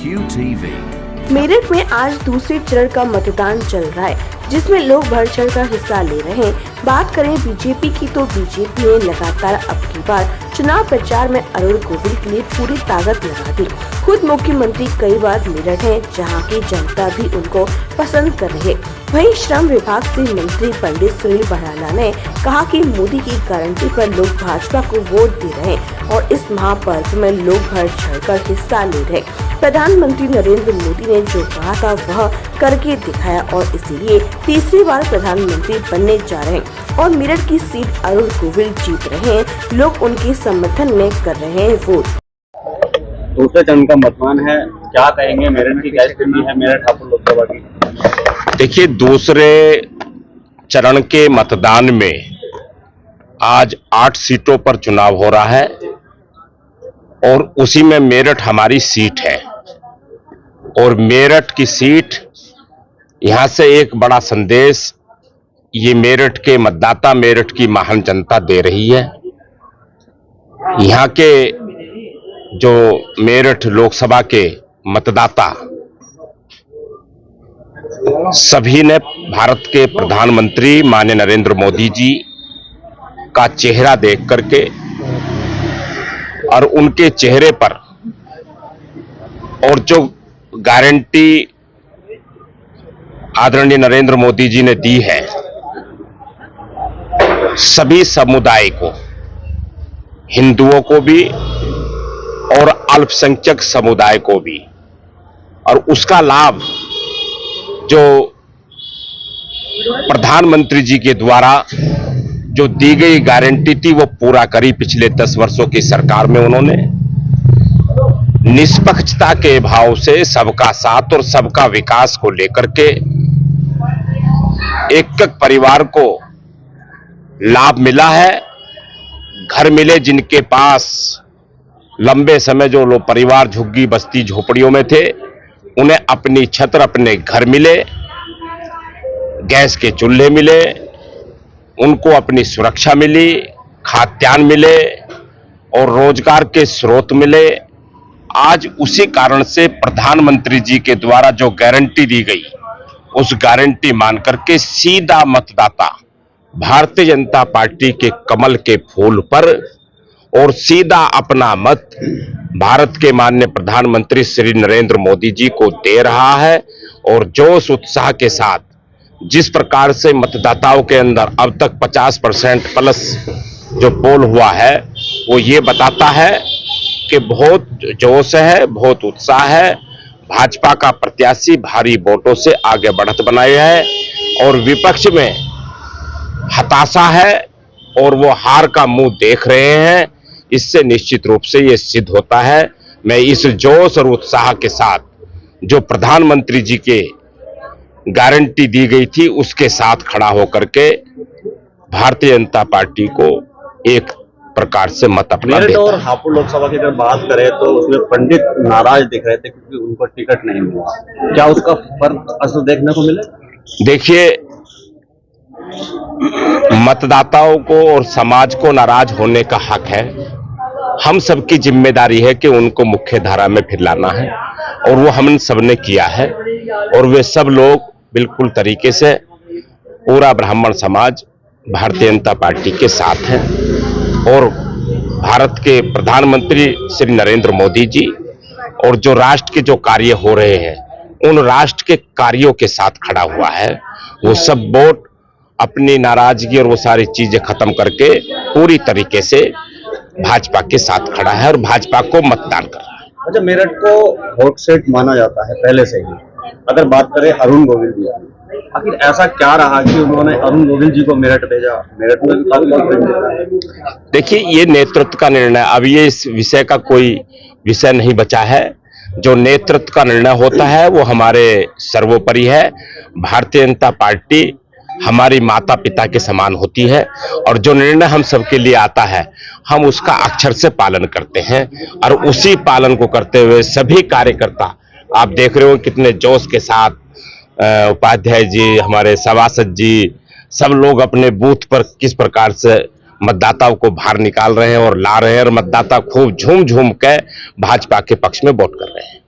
QTV। Meerut में आज दूसरे चरण का मतदान चल रहा है, जिसमें लोग बढ़ चढ़ कर हिस्सा ले रहे हैं। बात करें बीजेपी की तो बीजेपी ने लगातार अब की बार चुनाव प्रचार में अरुण गोविल के लिए पूरी ताकत लगा दी। खुद मुख्यमंत्री कई बार मेरठ हैं, जहां की जनता भी उनको पसंद कर रही है। वहीं श्रम विभाग से मंत्री पंडित सुनील भराला ने कहा कि मोदी की गारंटी पर लोग भाजपा को वोट दे रहे हैं और इस महापर्व में लोग बढ़ चढ़कर हिस्सा ले रहे। प्रधानमंत्री नरेंद्र मोदी ने जो कहा था वह करके दिखाया और इसीलिए तीसरी बार प्रधानमंत्री बनने जा रहे हैं और मेरठ की सीट अरुण गोविल जीत रहे हैं। लोग उनके समर्थन में कर रहे हैं वोट। दूसरे चरण का मतदान है, क्या कहेंगे? मेरठ की क्या स्थिति है? मेरठ हापुड़ लोकसभा की। देखिए, दूसरे चरण के मतदान में आज 8 सीटों पर चुनाव हो रहा है और उसी में मेरठ हमारी सीट है। और मेरठ की सीट, यहां से एक बड़ा संदेश ये मेरठ के मतदाता, मेरठ की महान जनता दे रही है। यहां के जो मेरठ लोकसभा के मतदाता सभी ने भारत के प्रधानमंत्री माननीय नरेंद्र मोदी जी का चेहरा देख करके और उनके चेहरे पर और जो गारंटी आदरणीय नरेंद्र मोदी जी ने दी है, सभी समुदाय को, हिंदुओं को भी और अल्पसंख्यक समुदाय को भी, और उसका लाभ जो प्रधानमंत्री जी के द्वारा जो दी गई गारंटी थी वो पूरा करी। पिछले 10 वर्षों की सरकार में उन्होंने निष्पक्षता के भाव से सबका साथ और सबका विकास को लेकर के एक एक परिवार को लाभ मिला है। घर मिले जिनके पास लंबे समय जो लोग परिवार झुग्गी बस्ती झोपड़ियों में थे, उन्हें अपनी छत, अपने घर मिले, गैस के चूल्हे मिले, उनको अपनी सुरक्षा मिली, खाद्यान्न मिले और रोजगार के स्रोत मिले। आज उसी कारण से प्रधानमंत्री जी के द्वारा जो गारंटी दी गई, उस गारंटी मान करके सीधा मतदाता भारतीय जनता पार्टी के कमल के फूल पर और सीधा अपना मत भारत के माननीय प्रधानमंत्री श्री नरेंद्र मोदी जी को दे रहा है। और जोश उत्साह के साथ जिस प्रकार से मतदाताओं के अंदर अब तक 50% प्लस जो पोल हुआ है, वो ये बताता है कि बहुत जोश है, बहुत उत्साह है। भाजपा का प्रत्याशी भारी वोटों से आगे बढ़त बनाए है और विपक्ष में हताशा है और वो हार का मुंह देख रहे हैं। इससे निश्चित रूप से ये सिद्ध होता है। मैं इस जोश और उत्साह के साथ जो प्रधानमंत्री जी के गारंटी दी गई थी, उसके साथ खड़ा होकर के भारतीय जनता पार्टी को एक प्रकार से मत अपना देता है। और हापुड़ लोकसभा की अगर बात करें तो उसमें पंडित नाराज दिख रहे थे क्योंकि उनको टिकट नहीं मिला। क्या उसका फर्क असर देखने को मिले? देखिए, मतदाताओं को और समाज को नाराज होने का हक है। हम सबकी जिम्मेदारी है कि उनको मुख्य धारा में फिर लाना है और वो हम सबने किया है। और वे सब लोग बिल्कुल तरीके से, पूरा ब्राह्मण समाज भारतीय जनता पार्टी के साथ है और भारत के प्रधानमंत्री श्री नरेंद्र मोदी जी और जो राष्ट्र के जो कार्य हो रहे हैं, उन राष्ट्र के कार्यों के साथ खड़ा हुआ है। वो सब वोट अपनी नाराजगी और वो सारी चीजें खत्म करके पूरी तरीके से भाजपा के साथ खड़ा है और भाजपा को मतदान कर रहा है। अच्छा, मेरठ को हॉट सीट माना जाता है पहले से ही। अगर बात करें अरुण गोविल जी, आखिर ऐसा क्या रहा कि उन्होंने अरुण गोविल जी को मेरठ भेजा? मेरठ में भी काफी लोग भेजे। देखिए, ये नेतृत्व का निर्णय, अब ये इस विषय का कोई विषय नहीं बचा है। जो नेतृत्व का निर्णय होता है वो हमारे सर्वोपरि है। भारतीय जनता पार्टी हमारी माता पिता के समान होती है और जो निर्णय हम सबके लिए आता है, हम उसका अक्षर से पालन करते हैं और उसी पालन को करते हुए सभी कार्यकर्ता, आप देख रहे हो कितने जोश के साथ उपाध्याय जी, हमारे सभासद जी, सब लोग अपने बूथ पर किस प्रकार से मतदाताओं को बाहर निकाल रहे हैं और ला रहे हैं और मतदाता खूब झूम झूम के भाजपा के पक्ष में वोट कर रहे हैं।